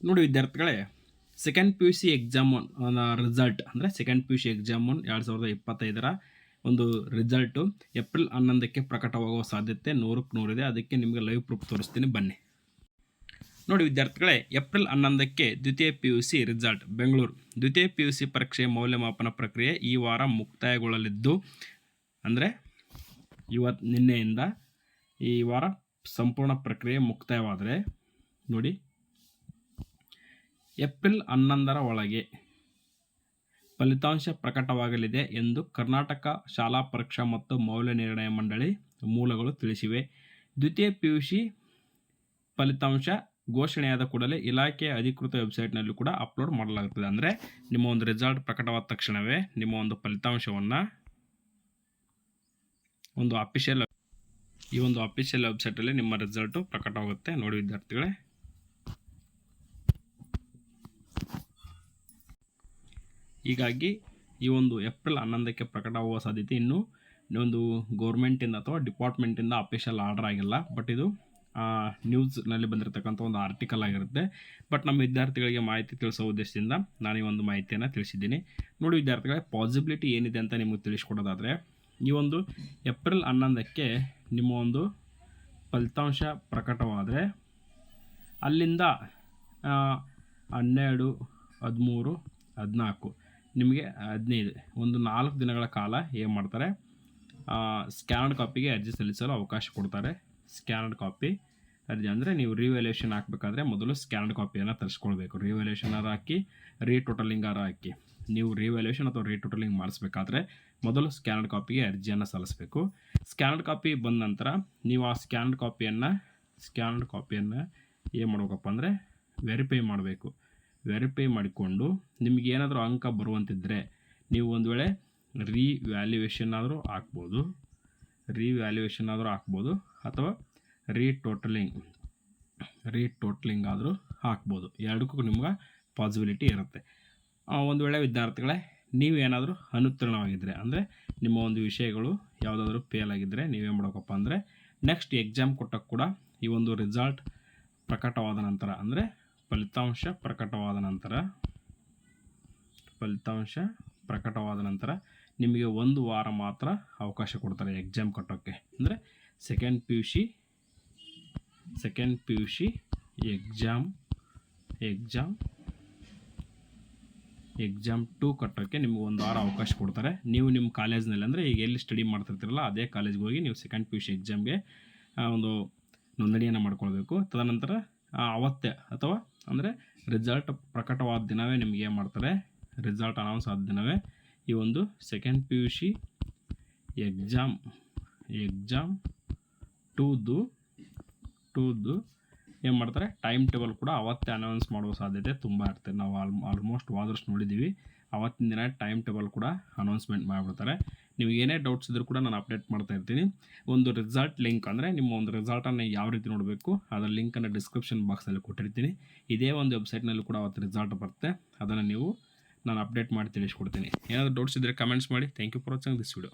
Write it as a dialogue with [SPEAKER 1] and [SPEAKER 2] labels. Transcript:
[SPEAKER 1] ನೋಡಿ ವಿದ್ಯಾರ್ಥಿಗಳೇ, second P U C exam result ಅಂದರೆ second P U C exam 2025 ಒಂದು ರಿಸಲ್ಟು ಏಪ್ರಿಲ್ 11ಕ್ಕೆ ಪ್ರಕಟವಾಗುವ ಸಾಧ್ಯತೆ 100% ಇದೆ. ಅದಕ್ಕೆ ನಿಮಗೆ ಲೈವ್ ಪ್ರೂಫ್ ತೋರಿಸ್ತೀನಿ, ಬನ್ನಿ. ನೋಡಿ ವಿದ್ಯಾರ್ಥಿಗಳೇ, ಏಪ್ರಿಲ್ 11ಕ್ಕೆ ದ್ವಿತೀಯ P U C result Bengaluru. ದ್ವಿತೀಯ ಪಿ ಯು ಸಿ ಪರೀಕ್ಷೆ ಮೌಲ್ಯಮಾಪನ ಪ್ರಕ್ರಿಯೆ ಈ ವಾರ ಮುಕ್ತಾಯಗೊಳ್ಳಲಿದ್ದು, ಅಂದರೆ ನಿನ್ನೆಯಿಂದ ಈ ವಾರ ಸಂಪೂರ್ಣ ಪ್ರಕ್ರಿಯೆ ಮುಕ್ತಾಯವಾದರೆ ನೋಡಿ ಏಪ್ರಿಲ್ 11ರ ಒಳಗೆ ಫಲಿತಾಂಶ ಪ್ರಕಟವಾಗಲಿದೆ ಎಂದು ಕರ್ನಾಟಕ ಶಾಲಾ ಪರೀಕ್ಷಾ ಮತ್ತು ಮೌಲ್ಯ ನಿರ್ಣಯ ಮಂಡಳಿ ಮೂಲಗಳು ತಿಳಿಸಿವೆ. ದ್ವಿತೀಯ ಪಿ ಯು ಸಿ ಫಲಿತಾಂಶ ಘೋಷಣೆಯಾದ ಕೂಡಲೇ ಇಲಾಖೆಯ ಅಧಿಕೃತ ವೆಬ್ಸೈಟ್ನಲ್ಲಿ ಕೂಡ ಅಪ್ಲೋಡ್ ಮಾಡಲಾಗುತ್ತದೆ. ಅಂದರೆ ನಿಮ್ಮ ಒಂದು ರಿಸಲ್ಟ್ ಪ್ರಕಟವಾದ ತಕ್ಷಣವೇ ನಿಮ್ಮ ಒಂದು ಫಲಿತಾಂಶವನ್ನು ಈ ಒಂದು ಅಫಿಷಿಯಲ್ ವೆಬ್ಸೈಟಲ್ಲಿ ನಿಮ್ಮ ರಿಸಲ್ಟು ಪ್ರಕಟವಾಗುತ್ತೆ. ನೋಡಿ ವಿದ್ಯಾರ್ಥಿಗಳೇ, ಹೀಗಾಗಿ ಈ ಒಂದು ಏಪ್ರಿಲ್ 11ಕ್ಕೆ ಪ್ರಕಟವಾಗುವ ಸಾಧ್ಯತೆ ಇನ್ನೂ ಒಂದು ಗೌರ್ಮೆಂಟಿಂದ ಅಥವಾ ಡಿಪಾರ್ಟ್ಮೆಂಟಿಂದ ಅಫಿಷಿಯಲ್ ಆರ್ಡರ್ ಆಗಿಲ್ಲ. ಬಟ್ ಇದು ನ್ಯೂಸ್ನಲ್ಲಿ ಬಂದಿರತಕ್ಕಂಥ ಒಂದು ಆರ್ಟಿಕಲ್ ಆಗಿರುತ್ತೆ. ಬಟ್ ನಮ್ಮ ವಿದ್ಯಾರ್ಥಿಗಳಿಗೆ ಮಾಹಿತಿ ತಿಳಿಸೋ ಉದ್ದೇಶದಿಂದ ನಾನು ಈ ಒಂದು ಮಾಹಿತಿಯನ್ನು ತಿಳಿಸಿದ್ದೀನಿ. ನೋಡಿ ವಿದ್ಯಾರ್ಥಿಗಳೇ, ಪಾಸಿಬಿಲಿಟಿ ಏನಿದೆ ಅಂತ ನಿಮಗೆ ತಿಳಿಸ್ಕೊಡೋದಾದರೆ, ಈ ಒಂದು ಏಪ್ರಿಲ್ 11ಕ್ಕೆ ನಿಮ್ಮ ಒಂದು ಫಲಿತಾಂಶ ಪ್ರಕಟವಾದರೆ ಅಲ್ಲಿಂದ 12, 13, 14 ನಿಮಗೆ 15 ಒಂದು 4 ದಿನಗಳ ಕಾಲ ಏನು ಮಾಡ್ತಾರೆ, ಸ್ಕ್ಯಾನ್ಡ್ ಕಾಪಿಗೆ ಅರ್ಜಿ ಸಲ್ಲಿಸಲು ಅವಕಾಶ ಕೊಡ್ತಾರೆ. ಸ್ಕ್ಯಾನ್ಡ್ ಕಾಪಿ ಅರ್ಜಿ ಅಂದರೆ ನೀವು ರಿವ್ಯಾಲ್ಯೂಯೇಷನ್ ಹಾಕಬೇಕಾದ್ರೆ ಮೊದಲು ಸ್ಕ್ಯಾನ್ಡ್ ಕಾಪಿಯನ್ನು ತರಿಸ್ಕೊಳ್ಬೇಕು. ರಿವ್ಯಾಲ್ಯೂಯೇಷನ್ ಹಾಕಿ ರೀಟೋಟಲಿಂಗ್ ಹಾಕಿ ನೀವು ರಿವ್ಯಾಲ್ಯೂಯೇಷನ್ ಅಥವಾ ರೀಟೋಟಲಿಂಗ್ ಮಾಡಿಸ್ಬೇಕಾದ್ರೆ ಮೊದಲು ಸ್ಕ್ಯಾನ್ಡ್ ಕಾಪಿಗೆ ಅರ್ಜಿಯನ್ನು ಸಲ್ಲಿಸಬೇಕು. ಸ್ಕ್ಯಾನ್ಡ್ ಕಾಪಿ ಬಂದ ನಂತರ ನೀವು ಆ ಸ್ಕ್ಯಾನ್ಡ್ ಕಾಪಿಯನ್ನು ಏನು ಮಾಡಬೇಕಪ್ಪ ಅಂದರೆ ವೆರಿಫೈ ಮಾಡಬೇಕು. ವೆರಿಫೈ ಮಾಡಿಕೊಂಡು ನಿಮಗೆ ಏನಾದರೂ ಅಂಕ ಬರುವಂತಿದ್ದರೆ ನೀವು ಒಂದು ವೇಳೆ ರಿವ್ಯಾಲ್ಯೂಯೇಷನ್ ಆದರೂ ಹಾಕ್ಬೋದು ಅಥವಾ ರೀಟೋಟಲಿಂಗ್ ಆದರೂ ಹಾಕ್ಬೋದು. ಎರಡಕ್ಕೂ ನಿಮ್ಗೆ ಪಾಸಿಬಿಲಿಟಿ ಇರುತ್ತೆ. ಒಂದು ವೇಳೆ ವಿದ್ಯಾರ್ಥಿಗಳೇ ನೀವೇನಾದರೂ ಅನುತ್ತೀರ್ಣವಾಗಿದ್ದರೆ, ಅಂದರೆ ನಿಮ್ಮ ಒಂದು ವಿಷಯಗಳು ಯಾವುದಾದ್ರೂ ಫೇಲ್ ಆಗಿದ್ದರೆ ನೀವೇನು ಮಾಡಬೇಕಪ್ಪ ಅಂದರೆ ನೆಕ್ಸ್ಟ್ ಎಕ್ಸಾಮ್ ಕೊಟ್ಟಾಗ ಕೂಡ ಈ ಒಂದು ರಿಸಲ್ಟ್ ಪ್ರಕಟವಾದ ನಂತರ, ಅಂದರೆ ಫಲಿತಾಂಶ ಪ್ರಕಟವಾದ ನಂತರ ನಿಮಗೆ 1 ವಾರ ಮಾತ್ರ ಅವಕಾಶ ಕೊಡ್ತಾರೆ ಎಕ್ಸಾಮ್ ಕಟ್ಟೋಕ್ಕೆ. ಅಂದರೆ second P U C exam 2 ಕಟ್ಟೋಕ್ಕೆ ನಿಮಗೆ 1 ವಾರ ಅವಕಾಶ ಕೊಡ್ತಾರೆ. ನೀವು ನಿಮ್ಮ ಕಾಲೇಜ್ನಲ್ಲಿ, ಅಂದರೆ ಈಗ ಎಲ್ಲಿ ಸ್ಟಡಿ ಮಾಡ್ತಿರ್ತೀರಲ್ಲ ಅದೇ ಕಾಲೇಜ್ಗೆ ಹೋಗಿ ನೀವು ಸೆಕೆಂಡ್ ಪಿ ಯು ಸಿ ಎಕ್ಸಾಮ್ಗೆ ಒಂದು ನೋಂದಣಿಯನ್ನು ಮಾಡ್ಕೊಳ್ಬೇಕು. ತದನಂತರ ಅವತ್ತೇ ಅಥವಾ ಅಂದರೆ ರಿಸಲ್ಟ್ ಪ್ರಕಟವಾದ ದಿನವೇ ನಿಮಗೆ ಏನು ಮಾಡ್ತಾರೆ, ರಿಸಲ್ಟ್ ಅನೌನ್ಸ್ ಆದ ದಿನವೇ ಈ ಒಂದು second P U C exam 2ದು ಏನು ಮಾಡ್ತಾರೆ, ಟೈಮ್ ಟೇಬಲ್ ಕೂಡ ಅವತ್ತೇ ಅನೌನ್ಸ್ ಮಾಡುವ ಸಾಧ್ಯತೆ ತುಂಬ ಇರುತ್ತೆ. ನಾವು ಆಲ್ಮೋಸ್ಟ್ ವಾದರ್ಸ್ ನೋಡಿದ್ದೀವಿ. ಅವತ್ತಿನ ದಿನ ಟೈಮ್ ಟೇಬಲ್ ಕೂಡ ಅನೌನ್ಸ್ಮೆಂಟ್ ಮಾಡಿಬಿಡ್ತಾರೆ. ನೀವು ಏನೇ ಡೌಟ್ಸ್ ಇದ್ದರೂ ಕೂಡ ನಾನು ಅಪ್ಡೇಟ್ ಮಾಡ್ತಾ ಇರ್ತೀನಿ. ಒಂದು ರಿಸಲ್ಟ್ ಲಿಂಕ್, ಅಂದರೆ ನಿಮ್ಮ ಒಂದು ರಿಸಲ್ಟನ್ನು ಯಾವ ರೀತಿ ನೋಡಬೇಕು ಅದರ ಲಿಂಕನ್ನು ಡಿಸ್ಕ್ರಿಪ್ಷನ್ ಬಾಕ್ಸಲ್ಲಿ ಕೊಟ್ಟಿರ್ತೀನಿ. ಇದೇ ಒಂದು ವೆಬ್ಸೈಟ್ನಲ್ಲಿ ಕೂಡ ಅವತ್ತು ರಿಸಲ್ಟ್ ಬರುತ್ತೆ. ಅದನ್ನು ನಾನು ಅಪ್ಡೇಟ್ ಮಾಡಿ ತಿಳಿಸ್ಕೊಡ್ತೀನಿ. ಏನಾದರೂ ಡೌಟ್ಸ್ ಇದ್ದರೆ ಕಮೆಂಟ್ಸ್ ಮಾಡಿ. Thank you for watching this video.